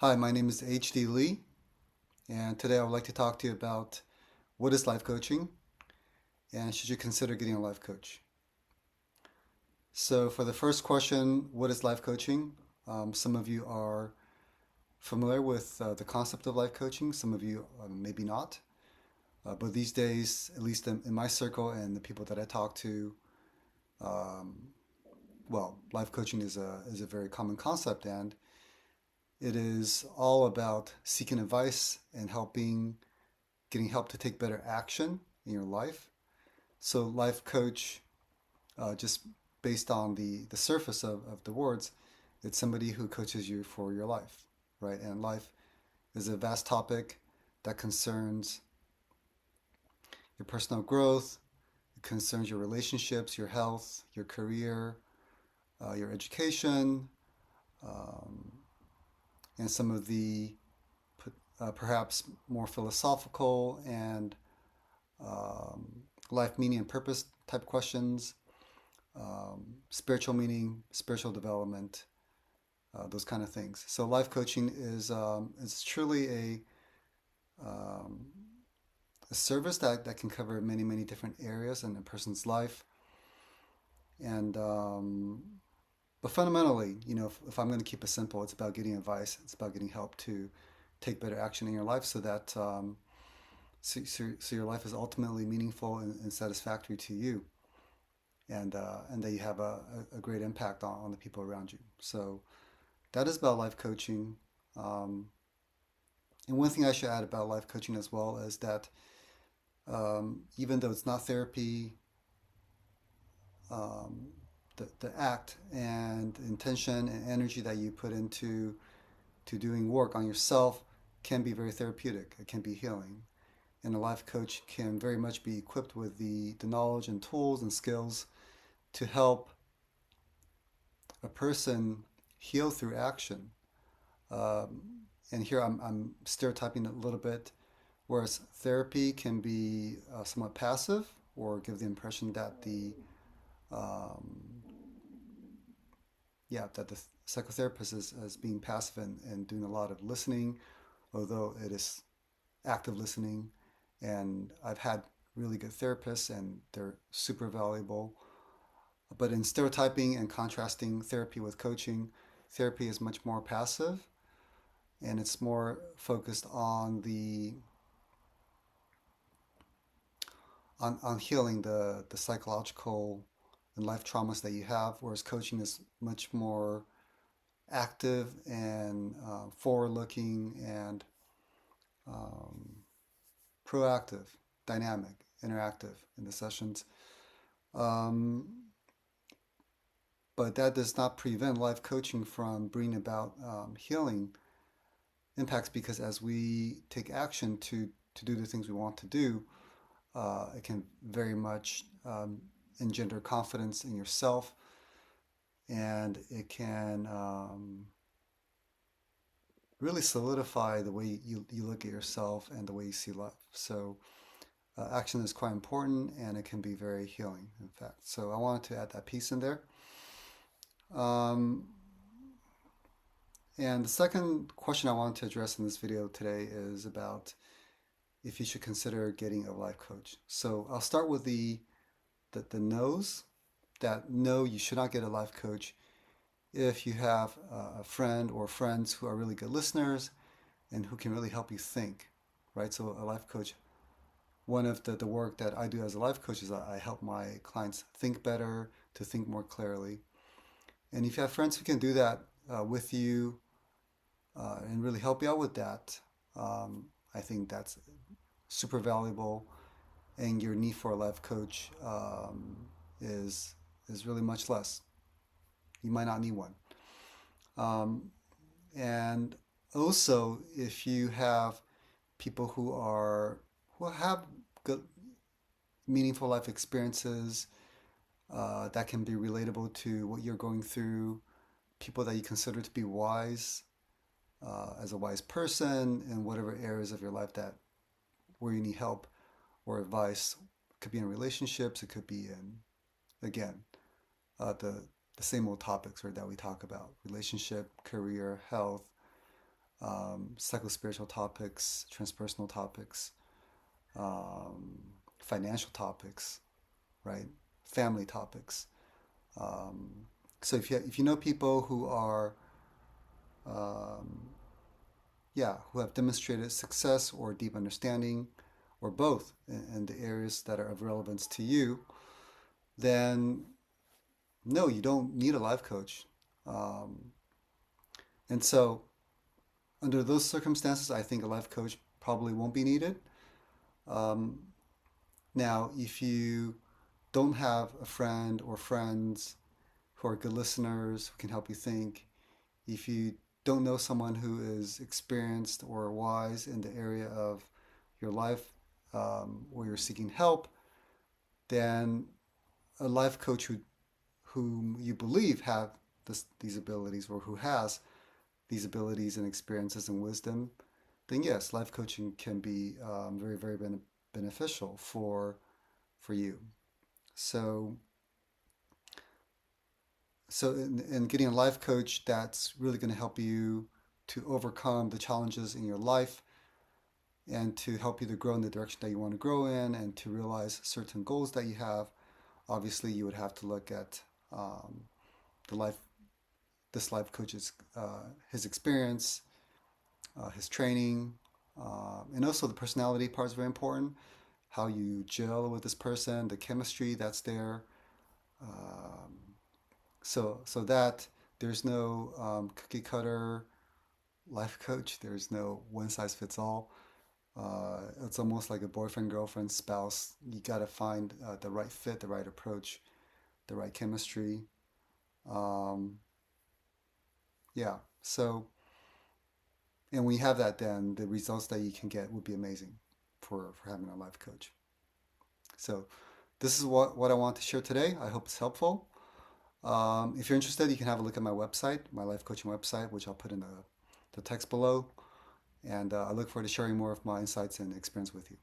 Hi, my name is H.D. Lee, and today I would like to talk to you about what is life coaching and should you consider getting a life coach. So, for the first question, what is life coaching? Some of you are familiar with the concept of life coaching, some of you maybe not. But these days, at least in my circle and the people that I talk to, um, life coaching is a very common concept, and it is all about seeking advice and getting help to take better action in your life. So, life coach, just based on the surface of the words, it's somebody who coaches you for your life, right? And life is a vast topic that concerns your personal growth, it concerns your relationships, your health, your career, your education, um, and some of the perhaps more philosophical and um, life meaning and purpose type questions, spiritual meaning, spiritual development, those kind of things. So life coaching is truly um, a service that can cover many different areas in a person's life. And but fundamentally, if I'm going to keep it simple, it's about getting advice. It's about getting help to take better action in your life, so that so your life is ultimately meaningful and satisfactory to you, and that you have a great impact on the people around you. So that is about life coaching. Um, and one thing I should add about life coaching as well is that even though it's not therapy, um, the act and intention and energy that you put into doing work on yourself can be very therapeutic. It can be healing. And a life coach can very much be equipped with the knowledge and tools and skills to help a person heal through action. And here I'm stereotyping a little bit, whereas therapy can be somewhat passive or give the impression that um, the psychotherapist is being passive and doing a lot of listening, although it is active listening. And I've had really good therapists and they're super valuable. But in stereotyping and contrasting therapy with coaching, therapy is much more passive and it's more focused on healing the psychological and life traumas that you have, whereas coaching is much more active and forward-looking and um, proactive, dynamic, interactive in the sessions. Um, but that does not prevent life coaching from bringing about healing impacts, because as we take action to do the things we want to do, it can very much engender confidence in yourself, and it can really solidify the way you look at yourself and the way you see life. So action is quite important and it can be very healing, in fact. So I wanted to add that piece in there. Um, and the second question I wanted to address in this video today is about if you should consider getting a life coach. So I'll start with the no's. That no, you should not get a life coach if you have a friend or friends who are really good listeners and who can really help you think, right? So a life coach, one of the work that I do as a life coach is I help my clients think better, to think more clearly. And if you have friends who can do that with you and really help you out with that, I think that's super valuable. And your need for a life coach is is really much less. You might not need one. Um, and also, if you have people who have good, meaningful life experiences that can be relatable to what you're going through, people that you consider to be wise, as a wise person in whatever areas of your life that where you need help or advice. It could be in relationships. It could be in, again, the same old topics, right, that we talk about: relationship, career, health, psychospiritual topics, transpersonal topics, um, financial topics, right? Family topics. Um, so if you know people who are um, yeah, who have demonstrated success or deep understanding or both in the areas that are of relevance to you, then no, you don't need a life coach. Um, and so, under those circumstances, I think a life coach probably won't be needed. Um, Now, if you don't have a friend or friends who are good listeners who can help you think, if you don't know someone who is experienced or wise in the area of your life where you're seeking help, then a life coach whom you believe have these abilities or who has these abilities and experiences and wisdom, then yes, life coaching can be very, very beneficial for you. So, in getting a life coach, that's really going to help you to overcome the challenges in your life and to help you to grow in the direction that you want to grow in and to realize certain goals that you have. Obviously, you would have to look at um, the life this life coach's his experience, his training, and also the personality part is very important. How you gel with this person, the chemistry that's there. Um, so that there's no cookie cutter life coach. There's no one size fits all. It's almost like a boyfriend, girlfriend, spouse. You got to find the right fit, the right approach, the right chemistry. Um, yeah. So, and when you have that, then the results that you can get would be amazing for having a life coach. So, this is what I want to share today. I hope it's helpful. If you're interested, you can have a look at my website, my life coaching website, which I'll put in the text below. And I look forward to sharing more of my insights and experience with you.